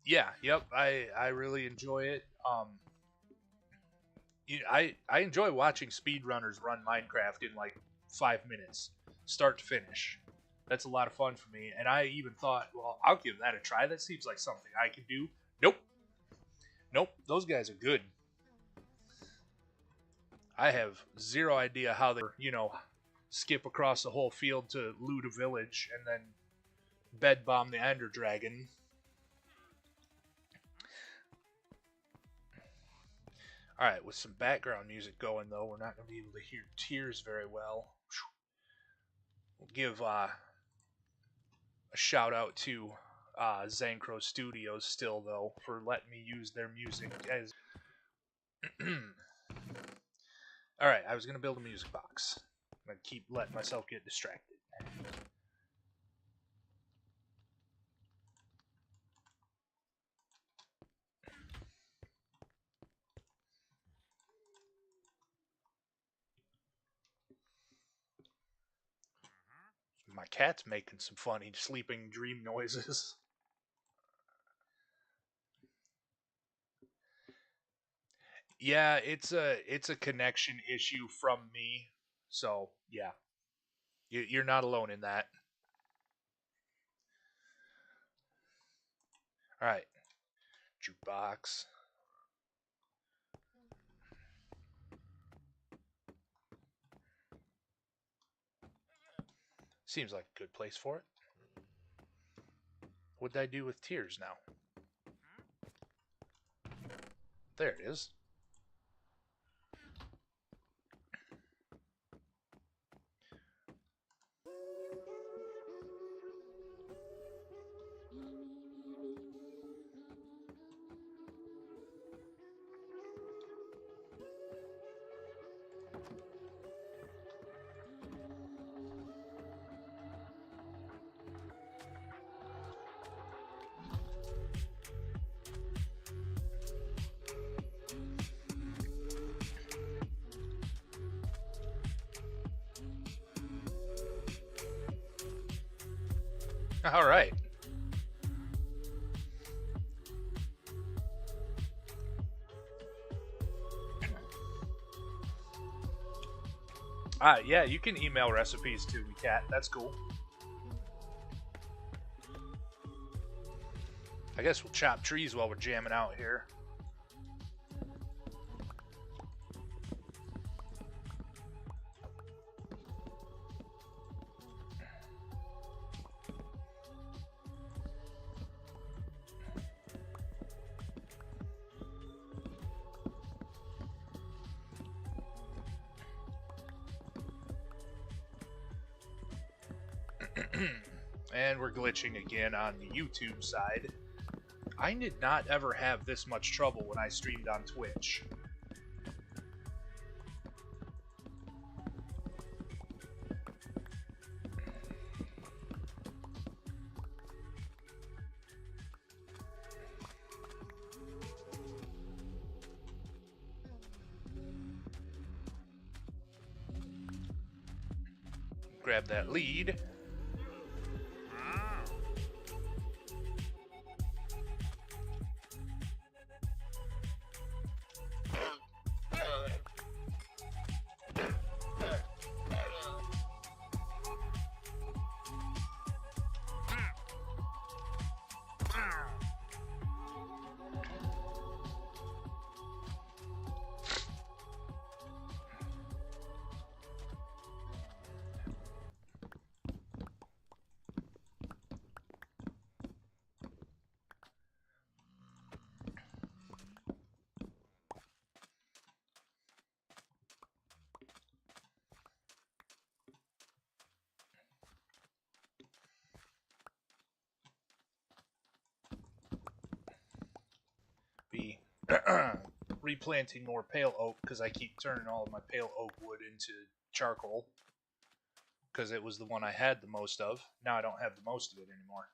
Speaker 1: Yeah, yep, I really enjoy it. I enjoy watching speedrunners run Minecraft in like 5 minutes, start to finish. That's a lot of fun for me, and I even thought, well, I'll give that a try. That seems like something I can do. Nope. Nope, those guys are good. I have zero idea how they, skip across the whole field to loot a village and then bed bomb the Ender Dragon. Alright, with some background music going, though, we're not going to be able to hear Tears very well. We'll give a shout out to Zancro Studios still, though, for letting me use their music as... Alright, I was going to build a music box. I'm going to keep letting myself get distracted. My cat's making some funny sleeping dream noises. Yeah, it's a connection issue from me. So, yeah. You're not alone in that. Alright. Jukebox. Seems like a good place for it. What'd I do with Tears now? There it is. All right. Yeah, you can email recipes to me, Kat. That's cool. I guess we'll chop trees while we're jamming out here. And we're glitching again on the YouTube side. I did not ever have this much trouble when I streamed on Twitch. Grab that lead. Be replanting more pale oak because I keep turning all of my pale oak wood into charcoal because it was the one I had the most of. Now I don't have the most of it anymore.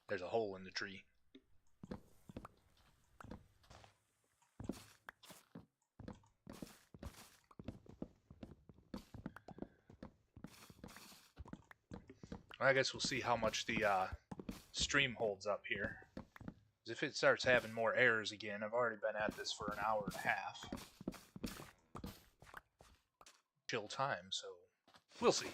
Speaker 1: There's a hole in the tree. I guess we'll see how much the stream holds up here. If it starts having more errors again, I've already been at this for an hour and a half. Chill time, so we'll see.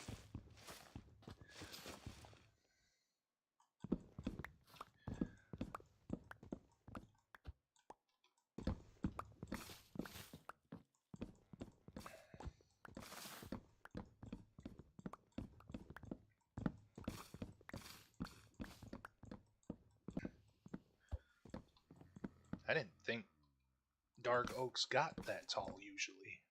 Speaker 1: I didn't think dark oaks got that tall usually.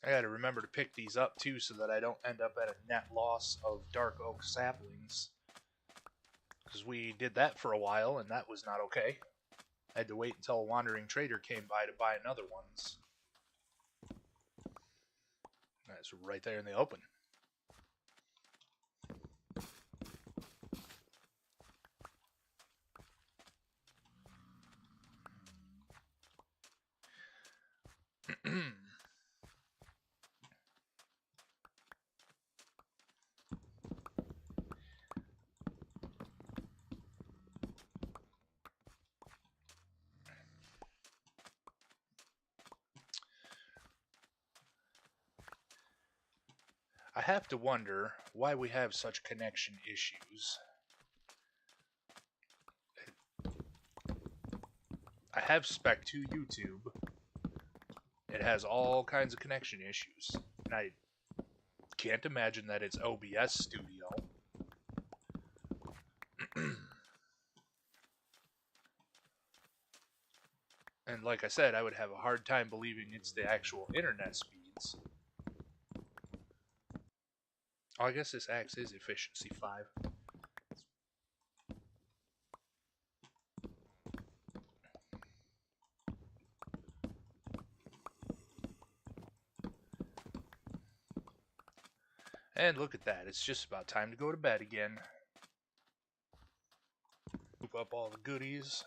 Speaker 1: I gotta remember to pick these up too so that I don't end up at a net loss of dark oak saplings. Because we did that for a while and that was not okay. I had to wait until a wandering trader came by to buy another ones. That's right there in the open. I have to wonder why we have such connection issues. I have spec to YouTube. It has all kinds of connection issues. And I can't imagine that it's OBS Studio. And like I said, I would have a hard time believing it's the actual internet speeds. Oh, I guess this axe is efficiency 5. And look at that, it's just about time to go to bed again. Scoop up all the goodies.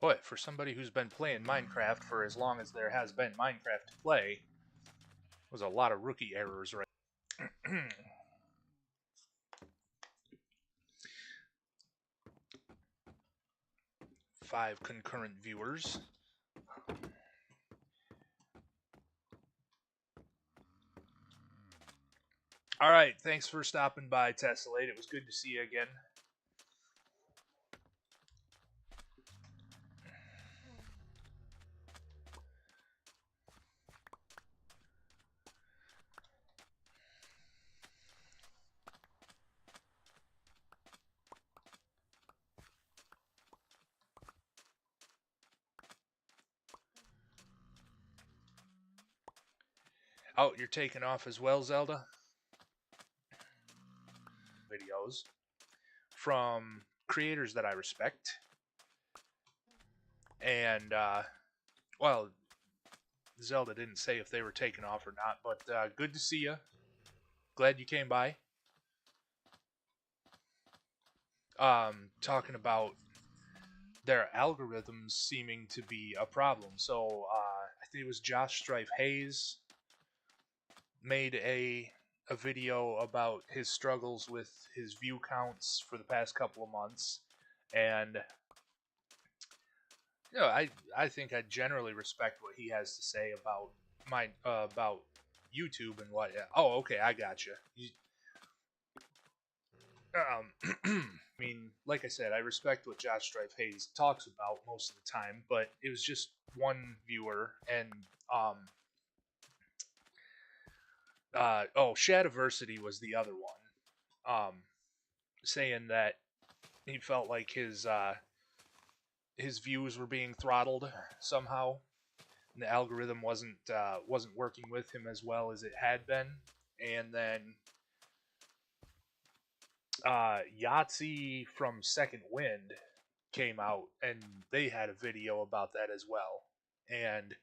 Speaker 1: Boy, for somebody who's been playing Minecraft for as long as there has been Minecraft to play, was a lot of rookie errors right. 5 concurrent viewers. Alright, thanks for stopping by, Tessellate. It was good to see you again. Oh, you're taking off as well, Zelda? Videos from creators that I respect. And, well, Zelda didn't say if they were taking off or not, but good to see you. Glad you came by. Talking about their algorithms seeming to be a problem. So, I think it was Josh Strife Hayes made a video about his struggles with his view counts for the past couple of months, and you know, I think I generally respect what he has to say about about YouTube and what. Oh, okay, I got you. I mean, like I said, I respect what Josh Strife Hayes talks about most of the time, but it was just one viewer, and Shadiversity was the other one, saying that he felt like his views were being throttled somehow, and the algorithm wasn't working with him as well as it had been. And then Yahtzee from Second Wind came out, and they had a video about that as well. And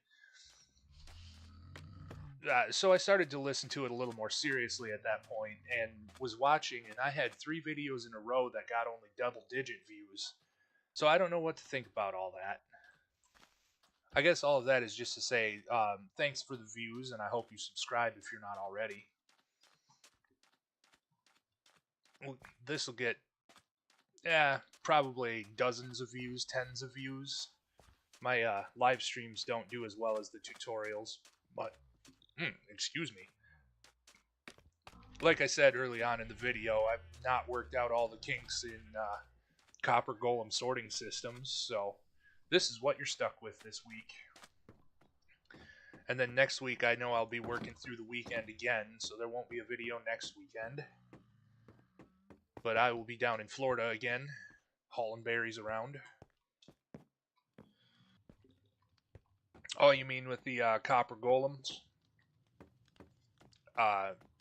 Speaker 1: so I started to listen to it a little more seriously at that point, and was watching, and I had 3 videos in a row that got only double-digit views. So I don't know what to think about all that. I guess all of that is just to say thanks for the views, and I hope you subscribe if you're not already. Well, this will get, probably dozens of views, tens of views. My live streams don't do as well as the tutorials, but, excuse me. Like I said early on in the video, I've not worked out all the kinks in Copper Golem sorting systems, so this is what you're stuck with this week. And then next week, I know I'll be working through the weekend again, so there won't be a video next weekend. But I will be down in Florida again, hauling berries around. Oh, you mean with the copper golems?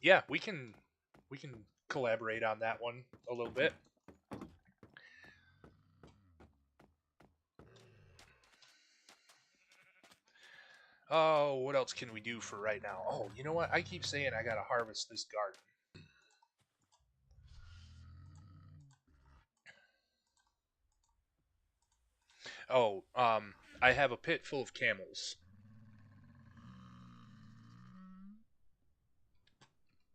Speaker 1: Yeah, we can collaborate on that one a little bit. Oh, what else can we do for right now? Oh, you know what? I keep saying I gotta harvest this garden. Oh, I have a pit full of camels.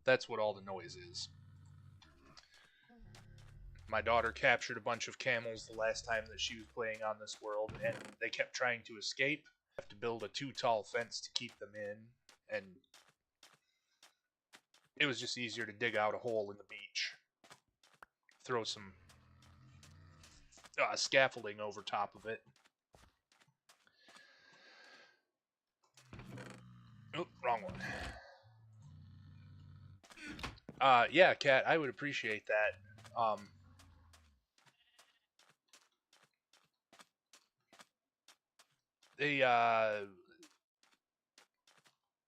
Speaker 1: That's what all the noise is. My daughter captured a bunch of camels the last time that she was playing on this world, and they kept trying to escape. I have to build a too tall fence to keep them in, and it was just easier to dig out a hole in the beach, throw some scaffolding over top of it. Oh, wrong one. Yeah, Kat, I would appreciate that. They, the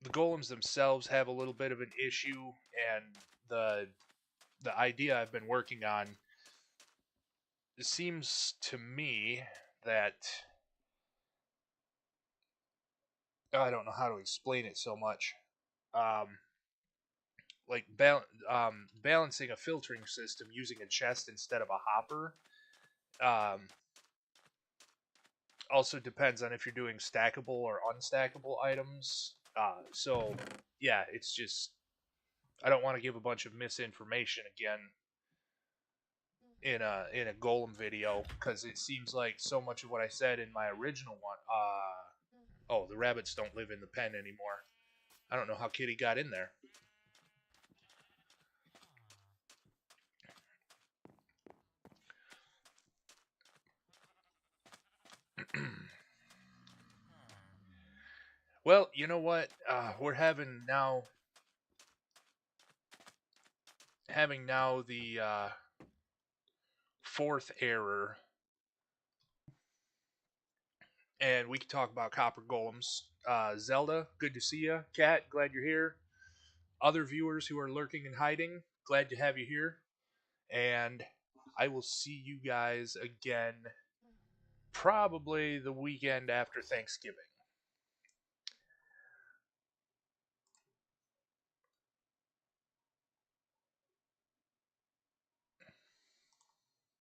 Speaker 1: golems themselves have a little bit of an issue, and the the idea I've been working on, it seems to me that I don't know how to explain it so much. Um, like balancing a filtering system using a chest instead of a hopper. Um, Also depends on if you're doing stackable or unstackable items. So yeah, it's just I don't want to give a bunch of misinformation again in a golem video because it seems like so much of what I said in my original one. Oh, the rabbits don't live in the pen anymore. I don't know how Kitty got in there. Well, you know what? We're having now the fourth error, and we can talk about copper golems. Zelda, good to see you. Cat, glad you're here. Other viewers who are lurking and hiding, glad to have you here. And I will see you guys again probably the weekend after Thanksgiving.